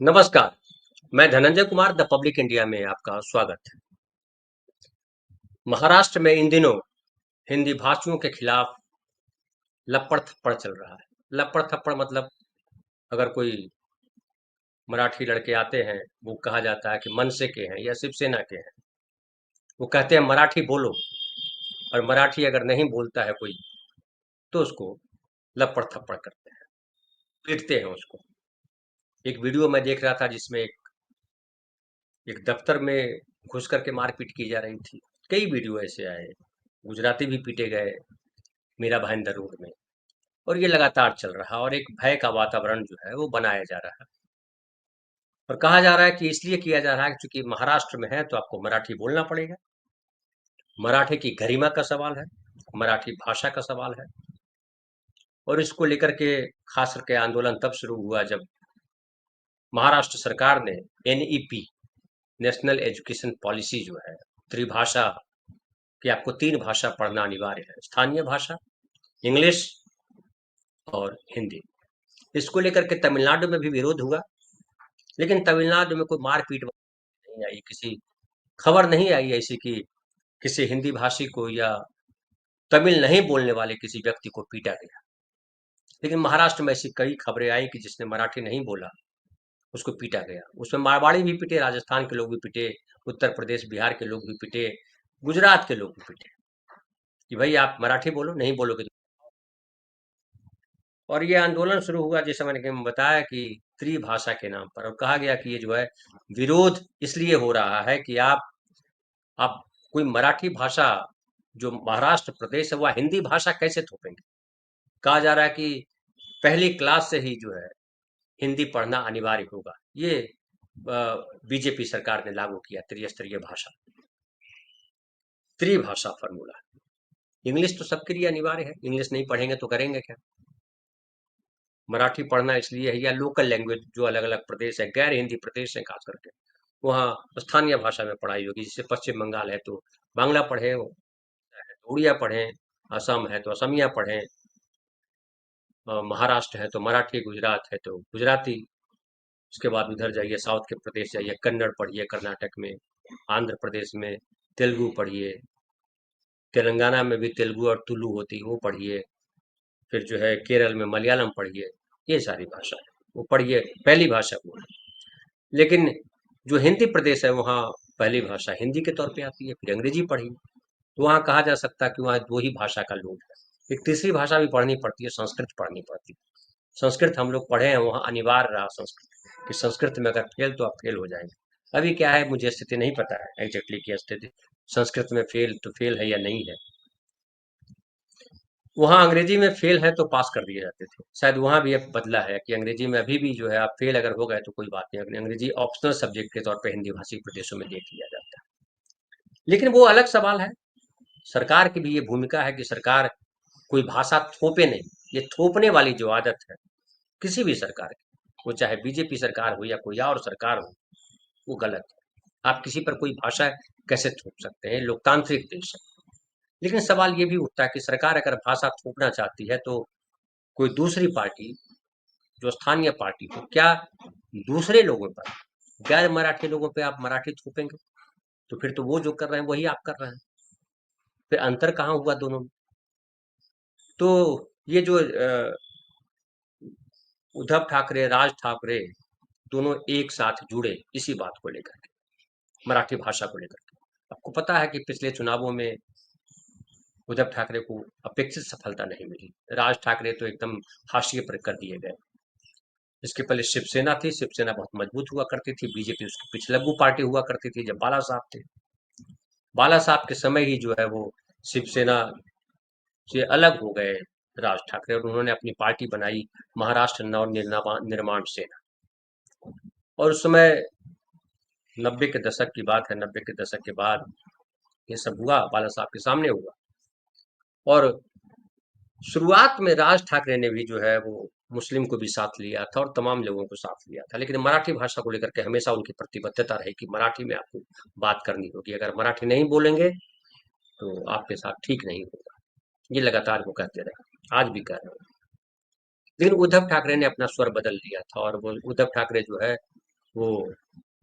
नमस्कार, मैं Dhananjay Kumar the public India में आपका स्वागत है। महाराष्ट्र में इन दिनों हिंदी भाषियों के खिलाफ लपड़-थप्पड़ चल रहा है। लपड़-थप्पड़ मतलब अगर कोई मराठी लड़के आते हैं, वो कहा जाता है कि मनसे के हैं या शिवसेना के हैं। वो कहते हैं मराठी बोलो और मराठी अगर नहीं बोलता है कोई, तो उसको लपड़-थप्पड़ करते हैं, पीटते हैं उसको। एक वीडियो मैं देख रहा था जिसमें एक दफ्तर में घुस करके मारपीट की जा रही थी। कई वीडियो ऐसे आए, गुजराती भी पीटे गए मीरा भाईंदर रोड में। और ये लगातार चल रहा और एक भय का वातावरण जो है वो बनाया जा रहा है और कहा जा रहा है कि इसलिए किया जा रहा है क्योंकि महाराष्ट्र में है तो आपको मराठी बोलना पड़ेगा। मराठी की गरिमा का सवाल है, मराठी भाषा का सवाल है और इसको लेकर के खास करके आंदोलन तब शुरू हुआ जब महाराष्ट्र सरकार ने एनईपी नेशनल एजुकेशन पॉलिसी जो है त्रिभाषा कि आपको तीन भाषा पढ़ना अनिवार्य है, स्थानीय भाषा, इंग्लिश और हिंदी। इसको लेकर के तमिलनाडु में भी विरोध हुआ, लेकिन तमिलनाडु में कोई मारपीट नहीं आई, किसी खबर नहीं आई ऐसी कि किसी हिंदी भाषी को या तमिल नहीं बोलने वाले किसी व्यक्ति को पीटा गया। लेकिन महाराष्ट्र में ऐसी कई खबरें आई कि जिसने मराठी नहीं बोला उसको पीटा गया। उसमें मारवाड़ी भी पिटे, राजस्थान के लोग भी पिटे, उत्तर प्रदेश बिहार के लोग भी पिटे, गुजरात के लोग भी पिटे कि भाई आप मराठी बोलो, नहीं बोलोगे तो। और ये आंदोलन शुरू हुआ जैसे मैंने बताया कि त्रिभाषा के नाम पर और कहा गया कि ये जो है विरोध इसलिए हो रहा है कि आप कोई मराठी भाषा जो महाराष्ट्र प्रदेश है वह हिंदी भाषा कैसे थोपेंगे। कहा जा रहा है कि पहली क्लास से ही जो है हिंदी पढ़ना अनिवार्य होगा। ये बीजेपी सरकार ने लागू किया त्रिस्तरीय भाषा, त्रिभाषा फॉर्मूला। इंग्लिश तो सबके लिए अनिवार्य है, इंग्लिश नहीं पढ़ेंगे तो करेंगे क्या। मराठी पढ़ना इसलिए है या लोकल लैंग्वेज जो अलग अलग प्रदेश है, गैर हिंदी प्रदेश है खास करके, वहाँ स्थानीय भाषा में पढ़ाई होगी। जैसे पश्चिम बंगाल है तो बांग्ला पढ़े, उड़िया पढ़ें, असम है तो असमिया पढ़ें, महाराष्ट्र है तो मराठी, गुजरात है तो गुजराती। उसके बाद उधर जाइए, साउथ के प्रदेश जाइए, कन्नड़ पढ़िए, कर्नाटक में, आंध्र प्रदेश में तेलुगु पढ़िए, तेलंगाना में भी तेलुगु और तुलु होती है वो पढ़िए, फिर जो है केरल में मलयालम पढ़िए। ये सारी भाषा है वो पढ़िए, पहली भाषा वो है। लेकिन जो हिंदी प्रदेश है वहाँ पहली भाषा हिंदी के तौर पे आती है, फिर अंग्रेजी पढ़िए। तो वहाँ कहा जा सकता है कि वहाँ दो ही भाषा का लोड है। एक तीसरी भाषा भी पढ़नी पड़ती है, संस्कृत पढ़नी पड़ती है। संस्कृत हम लोग पढ़े हैं, वहाँ अनिवार्य रहा संस्कृत कि संस्कृत में अगर फेल तो आप फेल हो जाएंगे। अभी क्या है मुझे स्थिति नहीं पता है एग्जैक्टली क्या स्थिति संस्कृत में फेल तो फेल है या नहीं है। वहाँ अंग्रेजी में फेल है तो पास कर दिए जाते थे, शायद वहाँ भी अब बदला है कि अंग्रेजी में अभी भी जो है आप फेल अगर हो गए तो कोई बात नहीं, अंग्रेजी ऑप्शनल सब्जेक्ट के तौर पे हिंदी भाषी प्रदेशों में देख लिया जाता है। लेकिन वो अलग सवाल है। सरकार की भी ये भूमिका है कि सरकार कोई भाषा थोपे नहीं। ये थोपने वाली जो आदत है किसी भी सरकार की, वो चाहे बीजेपी सरकार हो या कोई और सरकार हो, वो गलत है। आप किसी पर कोई भाषा कैसे थोप सकते हैं, लोकतांत्रिक देश है। लेकिन सवाल ये भी उठता है कि सरकार अगर भाषा थोपना चाहती है तो कोई दूसरी पार्टी जो स्थानीय पार्टी हो, क्या दूसरे लोगों पर, गैर मराठी लोगों पे आप मराठी थोपेंगे? तो फिर तो वो जो कर रहे हैं वही आप कर रहे हैं। फिर अंतर कहाँ हुआ दोनों में? तो ये जो उद्धव ठाकरे, राज ठाकरे दोनों एक साथ जुड़े इसी बात को लेकर के, मराठी भाषा को लेकर के। आपको पता है कि पिछले चुनावों में उद्धव ठाकरे को अपेक्षित सफलता नहीं मिली। राज ठाकरे तो एकदम हाशिए पर कर दिए गए। इसके पहले शिवसेना थी, शिवसेना बहुत मजबूत हुआ करती थी, बीजेपी उसकी पिछलग्गू पार्टी हुआ करती थी जब बाला साहब थे। बाला साहब के समय ही जो है वो शिवसेना से अलग हो गए राज ठाकरे और उन्होंने अपनी पार्टी बनाई महाराष्ट्र नव निर्माण सेना। और उस समय 90 के दशक की बात है, 90 के दशक के बाद ये सब हुआ, बाला साहब के सामने हुआ। और शुरुआत में राज ठाकरे ने भी जो है वो मुस्लिम को भी साथ लिया था और तमाम लोगों को साथ लिया था, लेकिन मराठी भाषा को लेकर के हमेशा उनकी प्रतिबद्धता रही कि मराठी में आपको बात करनी होगी, अगर मराठी नहीं बोलेंगे तो आपके साथ ठीक नहीं होगा। ये लगातार वो कहते रहे, आज भी कह रहे हैं। लेकिन उद्धव ठाकरे ने अपना स्वर बदल दिया था और वो उद्धव ठाकरे जो है वो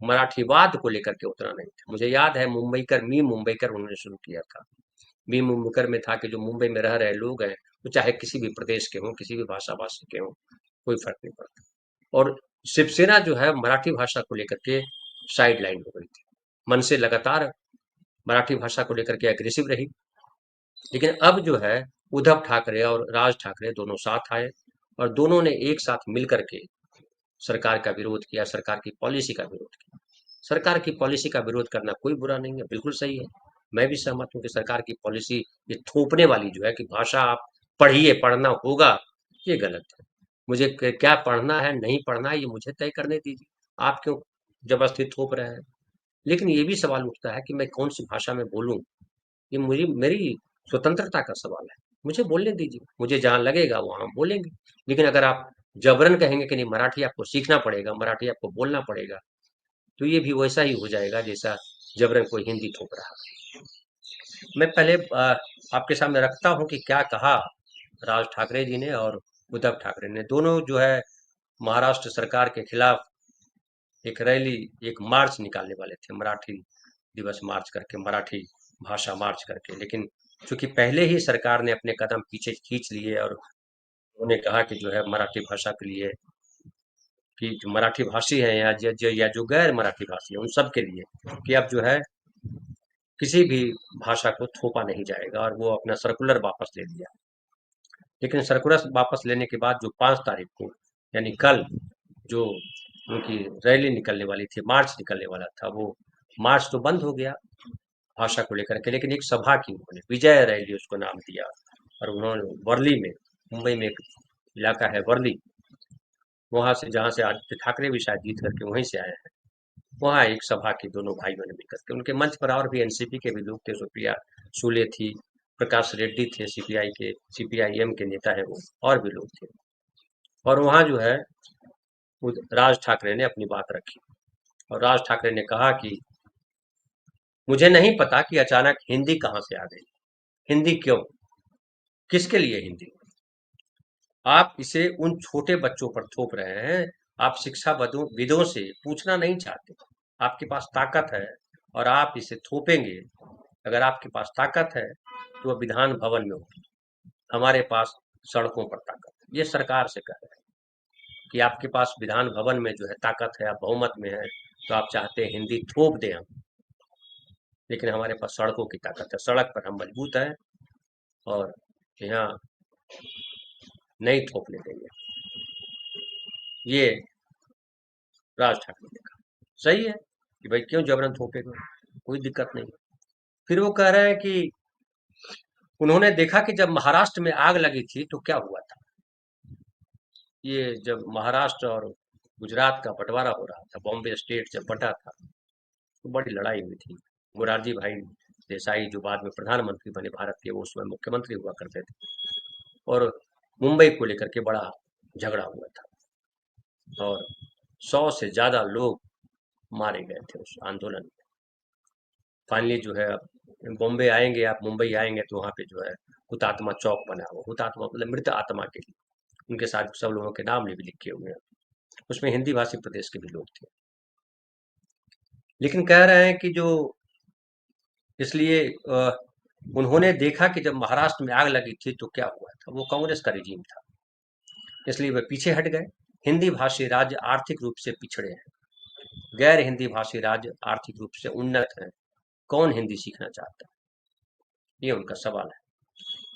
मराठीवाद को लेकर के उतना नहीं था। मुझे याद है मुंबईकर मी मुंबईकर उन्होंने शुरू किया था। मी मुंबईकर में था कि जो मुंबई में रह रहे लोग हैं, वो चाहे किसी भी प्रदेश के हों, किसी भी भाषा भाषी के हों, कोई फर्क नहीं पड़ता। और शिवसेना जो है मराठी भाषा को लेकर के साइड लाइन हो गई थी। मन से लगातार मराठी भाषा को लेकर के एग्रेसिव रही। लेकिन अब जो है उद्धव ठाकरे और राज ठाकरे दोनों साथ आए और दोनों ने एक साथ मिल करके सरकार का विरोध किया, सरकार की पॉलिसी का विरोध किया। सरकार की पॉलिसी का विरोध करना कोई बुरा नहीं है, बिल्कुल सही है। मैं भी सहमत हूँ कि सरकार की पॉलिसी ये थोपने वाली जो है कि भाषा आप पढ़िए, पढ़ना होगा, ये गलत है। मुझे क्या पढ़ना है, नहीं पढ़ना है, ये मुझे तय करने दीजिए। आप क्यों जबरदस्ती थोप रहे हैं? लेकिन ये भी सवाल उठता है कि मैं कौन सी भाषा में बोलूं, ये मुझे मेरी स्वतंत्रता का सवाल है। मुझे बोलने दीजिए, मुझे जहाँ लगेगा वहाँ हम बोलेंगे। लेकिन अगर आप जबरन कहेंगे कि नहीं मराठी आपको सीखना पड़ेगा, मराठी आपको बोलना पड़ेगा, तो ये भी वैसा ही हो जाएगा जैसा जबरन कोई हिंदी थोप रहा है। मैं पहले आपके सामने रखता हूँ कि क्या कहा राज ठाकरे जी ने और उद्धव ठाकरे ने। दोनों जो है महाराष्ट्र सरकार के खिलाफ एक रैली, एक मार्च निकालने वाले थे, मराठी दिवस मार्च करके, मराठी भाषा मार्च करके। लेकिन चूंकि पहले ही सरकार ने अपने कदम पीछे खींच लिए और उन्होंने कहा कि जो है मराठी भाषा के लिए, कि जो मराठी भाषी है या जो गैर मराठी भाषी है उन सब के लिए कि अब जो है किसी भी भाषा को थोपा नहीं जाएगा, और वो अपना सर्कुलर वापस ले लिया। लेकिन सर्कुलर वापस लेने के बाद जो 5 तारीख को, यानी कल, जो उनकी रैली निकलने वाली थी, मार्च निकलने वाला था, वो मार्च तो बंद हो गया भाषा को लेकर के। लेकिन एक सभा की उन्होंने, विजय रैली उसको नाम दिया, और उन्होंने वर्ली में, मुंबई में एक इलाका है वर्ली, वहां से, जहां से आदित्य ठाकरे भी शायद जीत करके वहीं से आए हैं, वहाँ एक सभा की दोनों भाइयों ने मिलकर के। उनके मंच पर और भी एनसीपी के भी लोग थे, सुप्रिया सुले थी, प्रकाश रेड्डी थे, सीपीआई के, सीपीआईएम के नेता है वो, और भी लोग थे। और वहाँ जो है राज ठाकरे ने अपनी बात रखी, और राज ठाकरे ने कहा कि मुझे नहीं पता कि अचानक हिंदी कहाँ से आ गई, हिंदी क्यों, किसके लिए हिंदी, आप इसे उन छोटे बच्चों पर थोप रहे हैं। आप शिक्षा विदों से पूछना नहीं चाहते। आपके पास ताकत है और आप इसे थोपेंगे। अगर आपके पास ताकत है तो वह विधान भवन में होगी, हमारे पास सड़कों पर ताकत है। ये सरकार से कह रहे हैं कि आपके पास विधान भवन में जो है ताकत है, आप बहुमत में है, तो आप चाहते हैं हिंदी थोप दें हम, लेकिन हमारे पास सड़कों की ताकत है, सड़क पर हम मजबूत हैं, और यहाँ नहीं थोपने देंगे। ये राज ठाकरे ने कहा। सही है कि भाई क्यों जबरन थोपेगा, कोई दिक्कत नहीं। फिर वो कह रहे हैं कि उन्होंने देखा कि जब महाराष्ट्र में आग लगी थी तो क्या हुआ था। ये जब महाराष्ट्र और गुजरात का बंटवारा हो रहा था, बॉम्बे स्टेट जब बटा था, तो बड़ी लड़ाई हुई थी। मोरारजी भाई देसाई जो बाद में प्रधानमंत्री बने भारत के, वो उसमें मुख्यमंत्री हुआ करते थे, और मुंबई को लेकर के बड़ा झगड़ा हुआ था, और 100 से ज्यादा लोग मारे गए थे उस आंदोलन में। फाइनली जो है बॉम्बे आएंगे, आप मुंबई आएंगे तो वहाँ पे जो है हुतात्मा चौक बना हुआ, हुतात्मा मतलब मृत आत्मा के लिए, उनके साथ सब लोगों के नाम भी लिखे हुए हैं। उसमें हिंदी भाषी प्रदेश के भी लोग थे। लेकिन कह रहे हैं कि जो, इसलिए उन्होंने देखा कि जब महाराष्ट्र में आग लगी थी तो क्या हुआ था, वो कांग्रेस का रिजीम था, इसलिए वे पीछे हट गए। हिंदी भाषी राज्य आर्थिक रूप से पिछड़े हैं, गैर हिंदी भाषी राज्य आर्थिक रूप से उन्नत हैं, कौन हिंदी सीखना चाहता है, ये उनका सवाल है।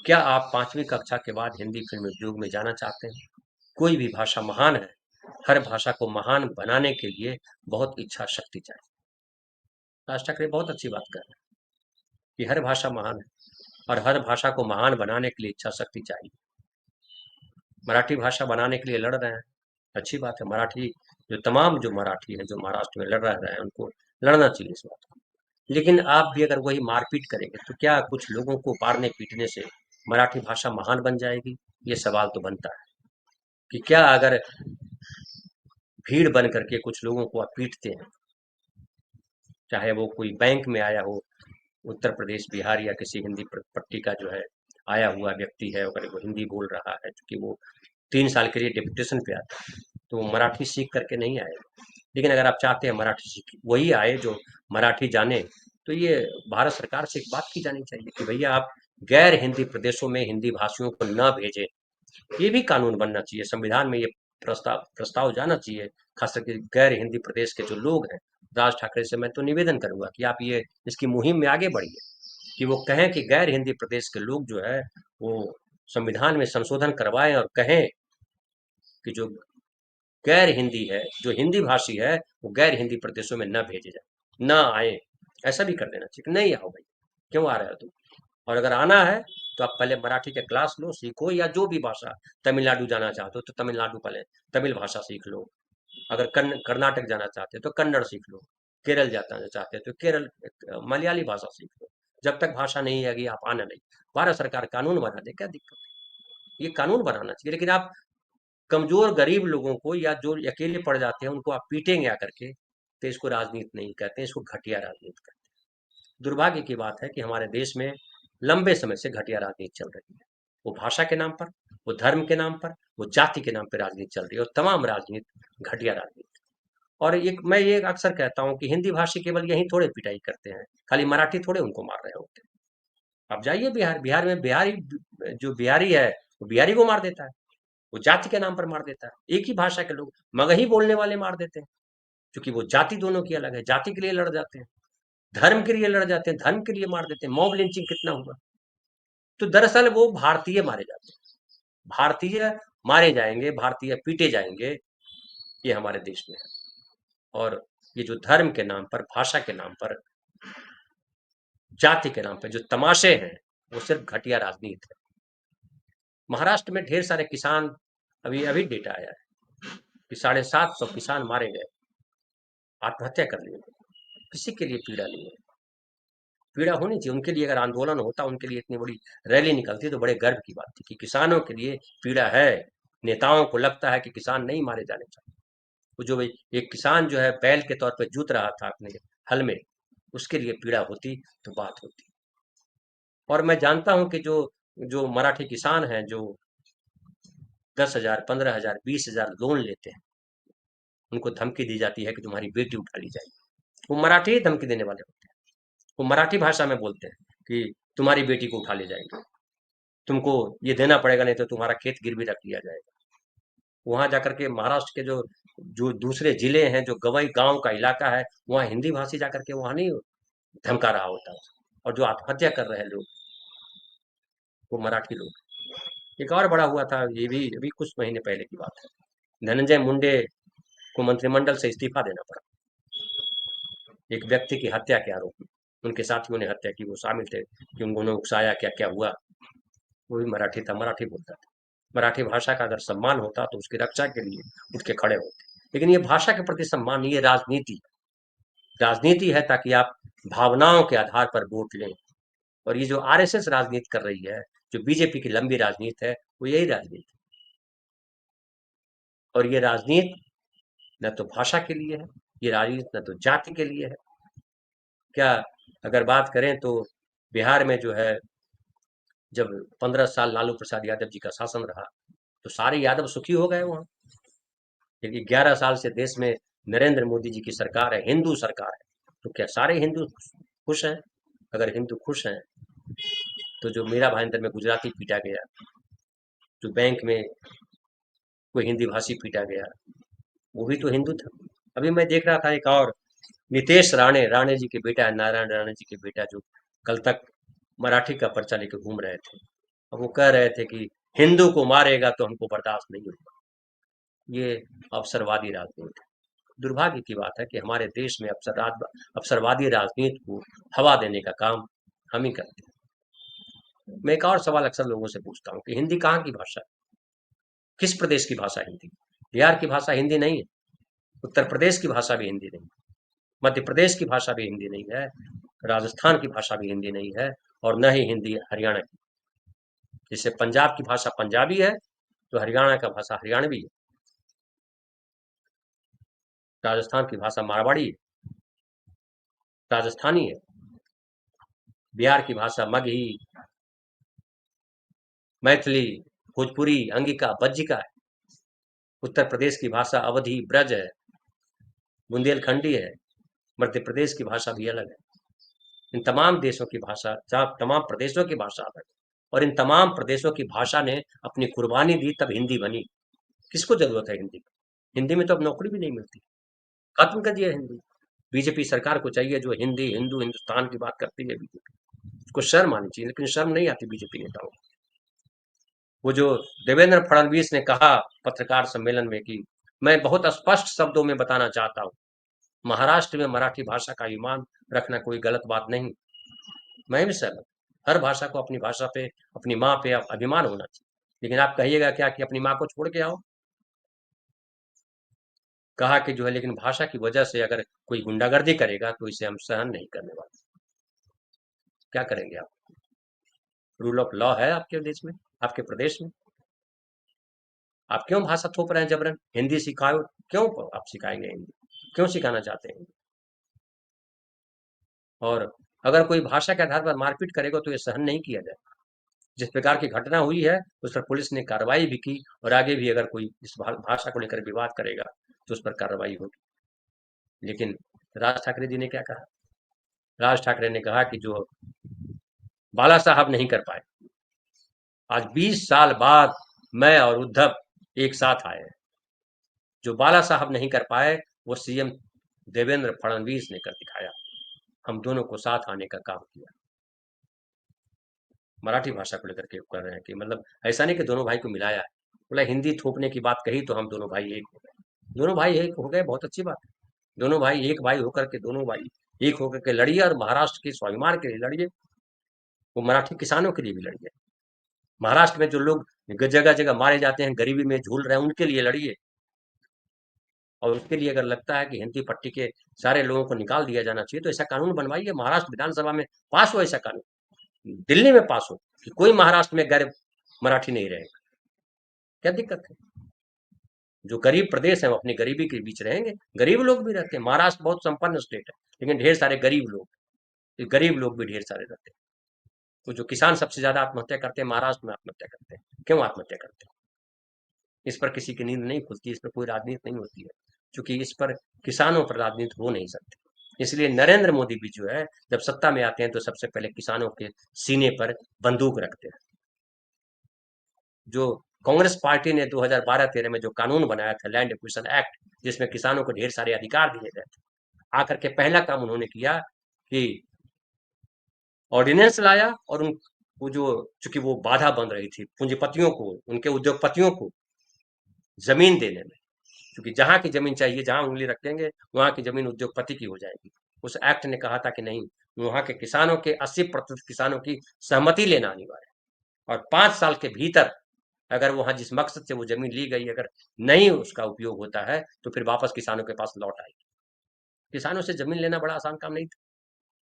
क्या आप 5वीं कक्षा के बाद हिंदी फिल्म उद्योग में जाना चाहते हैं? कोई भी भाषा महान है, हर भाषा को महान बनाने के लिए बहुत इच्छा शक्ति चाहिए। राज ठाकरे बहुत अच्छी बात कर रहे हैं कि हर भाषा महान है और हर भाषा को महान बनाने के लिए इच्छा शक्ति चाहिए। मराठी भाषा बनाने के लिए लड़ रहे हैं, अच्छी बात है। मराठी जो तमाम जो मराठी है जो महाराष्ट्र में लड़ रहे हैं उनको लड़ना चाहिए इस बात को। लेकिन आप भी अगर वही मारपीट करेंगे तो क्या कुछ लोगों को मारने पीटने से मराठी भाषा महान बन जाएगी? ये सवाल तो बनता है कि क्या अगर भीड़ बन करके कुछ लोगों को आप पीटते हैं, चाहे वो कोई बैंक में आया हो, उत्तर प्रदेश, बिहार या किसी हिंदी पट्टी का जो है आया हुआ व्यक्ति है, अगर वो हिंदी बोल रहा है क्योंकि वो 3 साल के लिए डिप्यूटेशन पे आता है, तो वो मराठी सीख करके नहीं आएगा। लेकिन अगर आप चाहते हैं मराठी सीख वही आए जो मराठी जाने, तो ये भारत सरकार से एक बात की जानी चाहिए कि भैया आप गैर हिंदी प्रदेशों में हिंदी भाषियों को न भेजें। ये भी कानून बनना चाहिए, संविधान में ये प्रस्ताव प्रस्ताव जाना चाहिए। खास करके गैर हिंदी प्रदेश के जो लोग हैं, राज ठाकरे से मैं तो निवेदन करूंगा कि आप ये इसकी मुहिम में आगे बढ़िए, कि वो कहें कि गैर हिंदी प्रदेश के लोग जो है वो संविधान में संशोधन करवाएं और कहें कि जो गैर हिंदी है, जो हिंदी भाषी है, वो गैर हिंदी प्रदेशों में न भेजे जाए, न आए। ऐसा भी कर देना चाहिए कि नहीं आओ भाई, क्यों आ रहे हो तुम? और अगर आना है तो आप पहले मराठी के क्लास लो, सीखो, या जो भी भाषा, तमिलनाडु जाना चाहते हो तो तमिलनाडु पहले तमिल भाषा सीख लो, अगर कर्नाटक जाना चाहते हो तो कन्नड़ सीख लो, केरल जाना चाहते हो तो केरल मलयाली भाषा सीख लो। जब तक भाषा नहीं आएगी आप आना नहीं। भारत सरकार कानून बना दे, क्या दिक्कत है? ये कानून बनाना चाहिए, लेकिन आप कमजोर गरीब लोगों को या जो अकेले पड़ जाते हैं उनको आप पीटेंगे आकर के, तो इसको राजनीति नहीं कहते, इसको घटिया राजनीति कहते हैं। दुर्भाग्य की बात है कि हमारे देश में लंबे समय से घटिया राजनीति चल रही है। वो भाषा के नाम पर, वो धर्म के नाम पर, वो जाति के नाम पर राजनीति चल रही है, और तमाम राजनीति घटिया राजनीति। और एक मैं ये अक्सर कहता हूँ कि हिंदी भाषी केवल यही थोड़े पिटाई करते हैं, खाली मराठी थोड़े उनको मार रहे होते हैं। आप जाइए बिहार, बिहार में बिहारी, जो बिहारी है वो बिहारी को मार देता है, वो जाति के नाम पर मार देता है। एक ही भाषा के लोग मगही बोलने वाले मार देते हैं, क्योंकि वो जाति दोनों की अलग है, जाति के लिए लड़ जाते हैं, धर्म के लिए लड़ जाते हैं, धर्म के लिए मार देते हैं। मॉब लिंचिंग कितना हुआ? तो दरअसल वो भारतीय मारे जाते हैं, भारतीय मारे जाएंगे, भारतीय पीटे जाएंगे, ये हमारे देश में है। और ये जो धर्म के नाम पर, भाषा के नाम पर, जाति के नाम पर जो तमाशे हैं, वो सिर्फ घटिया राजनीति है। महाराष्ट्र में ढेर सारे किसान, अभी अभी डेटा आया है कि 750 किसान मारे गए, आत्महत्या कर लिए। किसी के लिए पीड़ा नहीं है, पीड़ा होनी चाहिए उनके लिए। अगर आंदोलन होता, उनके लिए इतनी बड़ी रैली निकलती, तो बड़े गर्व की बात थी कि किसानों के लिए पीड़ा है। नेताओं को लगता है कि किसान नहीं मारे जाने चाहिए। वो जो एक किसान जो है बैल के तौर पर जूत रहा था अपने हल में, उसके लिए पीड़ा होती तो बात होती। और मैं जानता हूं कि जो जो मराठी किसान हैं, जो 10,000, 15,000, 20,000 लोन लेते हैं, उनको धमकी दी जाती है कि तुम्हारी बेटी उठा ली जाएगी। वो मराठी ही धमकी देने वाले होते हैं, वो मराठी भाषा में बोलते हैं कि तुम्हारी बेटी को उठा ले जाएंगे, तुमको ये देना पड़ेगा, नहीं तो तुम्हारा खेत गिरवी रख लिया जाएगा। वहां जाकर के महाराष्ट्र के जो जो दूसरे जिले हैं, जो गवई गांव का इलाका है, वहां हिंदी भाषी जाकर के वहां नहीं धमका रहा होता। और जो आत्महत्या कर रहे हैं लोग, वो मराठी लोग। एक और बड़ा हुआ था, ये भी अभी कुछ महीने पहले की बात है, धनंजय मुंडे को मंत्रिमंडल से इस्तीफा देना पड़ा, एक व्यक्ति की हत्या के आरोप में। उनके साथियों ने हत्या की, वो शामिल थे, कि उन्होंने उकसाया, क्या क्या हुआ। वो भी मराठी था, मराठी बोलता था। मराठी भाषा का अगर सम्मान होता तो उसकी रक्षा के लिए उठ के खड़े होते। लेकिन ये भाषा के प्रति सम्मान, ये राजनीति, राजनीति है ताकि आप भावनाओं के आधार पर वोट लें। और ये जो आरएसएस राजनीति कर रही है, जो बीजेपी की लंबी राजनीति है, वो यही राजनीति। और ये राजनीति न तो भाषा के लिए है, ये राजनीति न तो जाति के लिए है। क्या अगर बात करें तो बिहार में जो है, जब 15 साल लालू प्रसाद यादव जी का शासन रहा, तो सारे यादव सुखी हो गए वहां, क्योंकि 11 साल से देश में नरेंद्र मोदी जी की सरकार है, हिंदू सरकार है। तो क्या सारे हिंदू खुश हैं? अगर हिंदू खुश हैं, तो जो मीरा भाईंदर में गुजराती पीटा गया, जो बैंक में कोई हिंदी भाषी पीटा गया, वो भी तो हिंदू था। अभी मैं देख रहा था एक और, नितेश राणे, राणे जी के बेटा है, नारायण राणे जी के बेटा, जो कल तक मराठी का पर्चा लेके घूम रहे थे। अब वो कह रहे थे कि हिंदू को मारेगा तो हमको बर्दाश्त नहीं होगा। ये अवसरवादी राजनीति है। दुर्भाग्य की बात है कि हमारे देश में अवसरवादी राजनीति को हवा देने का काम हम ही करते हैं। मैं एक और सवाल अक्सर लोगों से पूछता हूँ कि हिंदी कहाँ की भाषा है? किस प्रदेश की भाषा हिंदी? बिहार की भाषा हिंदी नहीं है, उत्तर प्रदेश की भाषा भी हिंदी नहीं, मध्य प्रदेश की भाषा भी हिंदी नहीं है, राजस्थान की भाषा भी हिंदी नहीं है, और न ही हिंदी हरियाणा की। जैसे पंजाब की भाषा पंजाबी है, तो हरियाणा का भाषा हरियाणवी है, राजस्थान की भाषा मारवाड़ी है, राजस्थानी है, बिहार की भाषा मगही, मैथिली, भोजपुरी, अंगिका, बज्जिका है, उत्तर प्रदेश की भाषा अवधी, ब्रज है, बुंदेलखंडी है, मध्य प्रदेश की भाषा भी अलग है। इन तमाम देशों की भाषा, जहाँ तमाम प्रदेशों की भाषा अलग है, और इन तमाम प्रदेशों की भाषा ने अपनी कुर्बानी दी तब हिंदी बनी। किसको जरूरत है हिंदी की? हिंदी में तो अब नौकरी भी नहीं मिलती, खत्म कर दिया हिंदी। बीजेपी सरकार को चाहिए, जो हिंदी, हिंदू, हिंदुस्तान की बात करती है बीजेपी, उसको शर्म आनी चाहिए, लेकिन शर्म नहीं आती बीजेपी नेताओं को। वो जो देवेंद्र फडणवीस ने कहा पत्रकार सम्मेलन में कि मैं बहुत स्पष्ट शब्दों में बताना चाहता हूँ, महाराष्ट्र में मराठी भाषा का अभिमान रखना कोई गलत बात नहीं। मैं भी सहमत, हर भाषा को अपनी भाषा पे, अपनी माँ पे अभिमान होना चाहिए। लेकिन आप कहिएगा क्या कि अपनी माँ को छोड़ के आओ? कहा कि जो है, लेकिन भाषा की वजह से अगर कोई गुंडागर्दी करेगा तो इसे हम सहन नहीं करने वाले। क्या करेंगे आप? रूल ऑफ लॉ है आपके देश में, आपके प्रदेश में? आप क्यों भाषा थोप रहे हैं जबरन? हिंदी सिखाओ। क्यों आप सिखाएंगे हिंदी? क्यों सिखाना चाहते हैं? और अगर कोई भाषा के आधार पर मारपीट करेगा तो ये सहन नहीं किया जाए। जिस प्रकार की घटना हुई है उस पर पुलिस ने कार्रवाई भी की, और आगे भी अगर कोई इस भाषा को लेकर विवाद करेगा तो उस पर कार्रवाई होगी। लेकिन राज ठाकरे जी ने क्या कहा? राज ठाकरे ने कहा कि जो बाला साहब नहीं कर पाए, आज 20 साल बाद मैं और उद्धव एक साथ आए हैं। जो बाला साहब नहीं कर पाए वो सीएम देवेंद्र फडणवीस ने कर दिखाया। हम दोनों को साथ आने का काम किया। मराठी भाषा को लेकर के कर रहे हैं कि मतलब ऐसा नहीं कि दोनों भाई को मिलाया है। बोला हिंदी थोपने की बात कही तो हम दोनों भाई एक हो गए। दोनों भाई एक हो गए, बहुत अच्छी बात है। दोनों भाई एक भाई होकर के, दोनों भाई एक होकर के लड़िए, और महाराष्ट्र के स्वाभिमान के लिए लड़िए। वो मराठी किसानों के लिए भी लड़िए। महाराष्ट्र में जो लोग जगह जगह मारे जाते हैं, गरीबी में झूल रहे हैं, उनके लिए लड़िए। और उसके लिए अगर लगता है कि हिंदी पट्टी के सारे लोगों को निकाल दिया जाना चाहिए तो ऐसा कानून बनवाइए, महाराष्ट्र विधानसभा में पास हो ऐसा कानून, दिल्ली में पास हो कि कोई महाराष्ट्र में गैर मराठी नहीं रहेगा। क्या दिक्कत है? जो गरीब प्रदेश है वो अपनी गरीबी के बीच रहेंगे। गरीब लोग भी रहते हैं, महाराष्ट्र बहुत संपन्न स्टेट है, लेकिन ढेर सारे गरीब लोग, गरीब लोग भी ढेर सारे रहते हैं। तो जो किसान सबसे ज्यादा आत्महत्या करते हैं महाराष्ट्र में आत्महत्या करते हैं। क्यों आत्महत्या करते हैं? इस पर किसी की नींद नहीं खुलती, इस पर कोई राजनीति नहीं होती है, क्योंकि इस पर किसानों पर राजनीति हो नहीं सकती। इसलिए नरेंद्र मोदी भी जो है जब सत्ता में आते हैं तो सबसे पहले किसानों के सीने पर बंदूक रखते हैं। जो कांग्रेस पार्टी ने 2012-13 में जो कानून बनाया था, लैंड एक्विजिशन एक्ट, जिसमें किसानों को ढेर सारे अधिकार दिए गए थे, आकर के पहला काम उन्होंने किया कि ऑर्डिनेंस लाया, और उन वो जो, चूंकि वो बाधा बन रही थी पूंजीपतियों को, उनके उद्योगपतियों को जमीन देने में, क्योंकि जहां की जमीन चाहिए, जहां उंगली रखेंगे वहां की जमीन उद्योगपति की हो जाएगी। उस एक्ट ने कहा था कि नहीं, वहां के किसानों के 80% किसानों की सहमति लेना अनिवार्य है, और 5 साल के भीतर अगर वहां जिस मकसद से वो जमीन ली गई अगर नहीं उसका उपयोग होता है तो फिर वापस किसानों के पास लौट आएगी। किसानों से जमीन लेना बड़ा आसान काम नहीं था।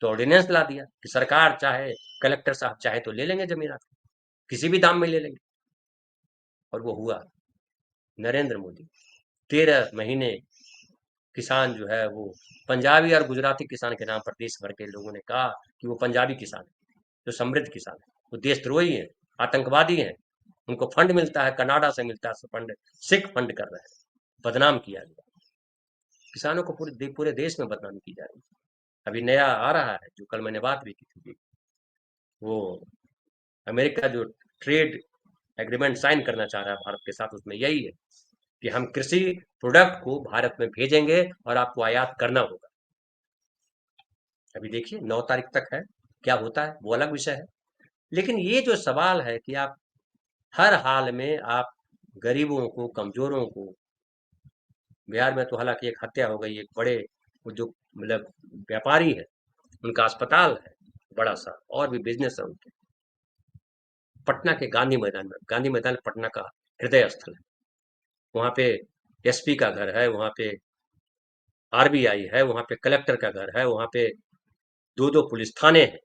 तो ऑर्डिनेंस ला दिया कि सरकार चाहे, कलेक्टर साहब चाहे तो ले लेंगे जमीन आपकी, किसी भी दाम में ले लेंगे। और वो हुआ। नरेंद्र मोदी 13 महीने किसान जो है वो पंजाबी और गुजराती किसान के नाम पर देश भर के लोगों ने कहा कि वो पंजाबी किसान है, जो समृद्ध किसान है, वो देशद्रोही है, आतंकवादी है, उनको फंड मिलता है, कनाडा से मिलता है फंड, सिख फंड कर रहे हैं। बदनाम किया गया किसानों को, पूरे देश में बदनामी की जा रही है। अभी नया आ रहा है, जो कल मैंने बात भी की थी, वो अमेरिका जो ट्रेड एग्रीमेंट साइन करना चाह रहा है भारत के साथ, उसमें यही है कि हम कृषि प्रोडक्ट को भारत में भेजेंगे और आपको आयात करना होगा। अभी देखिए 9 तारीख तक है, क्या होता है वो अलग विषय है। लेकिन ये जो सवाल है कि आप हर हाल में आप गरीबों को, कमजोरों को, बिहार में तो हालांकि एक हत्या हो गई, एक बड़े वो जो मतलब व्यापारी है, उनका अस्पताल है बड़ा सा, और भी बिजनेस है उनके, पटना के गांधी मैदान में, गांधी मैदान पटना का हृदय स्थल है। वहां पे एसपी का घर है, वहां पे आरबीआई है, वहां पे कलेक्टर का घर है, वहां पे दो दो पुलिस थाने हैं।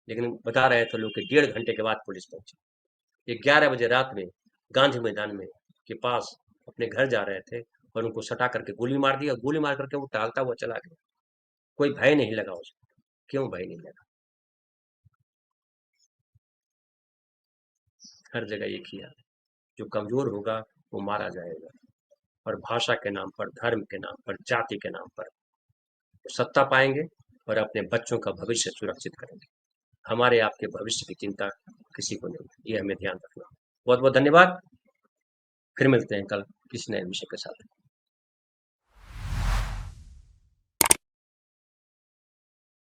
लेकिन बता रहे थे लोग कि 1.5 घंटे के बाद पुलिस पहुंची। 11 बजे रात में गांधी मैदान में के पास अपने घर जा रहे थे, और उनको सटा करके गोली मार दी, और गोली मार करके वो टहलता हुआ चला गया। कोई भय नहीं लगा उसको। क्यों भय नहीं लगा? हर जगह एक ही है, जो कमजोर होगा वो मारा जाएगा। और भाषा के नाम पर, धर्म के नाम पर, जाति के नाम पर सत्ता पाएंगे और अपने बच्चों का भविष्य सुरक्षित करेंगे। हमारे आपके भविष्य की चिंता किसी को नहीं है, ये हमें ध्यान रखना। बहुत बहुत धन्यवाद। फिर मिलते हैं कल किसी नए विषय के साथ।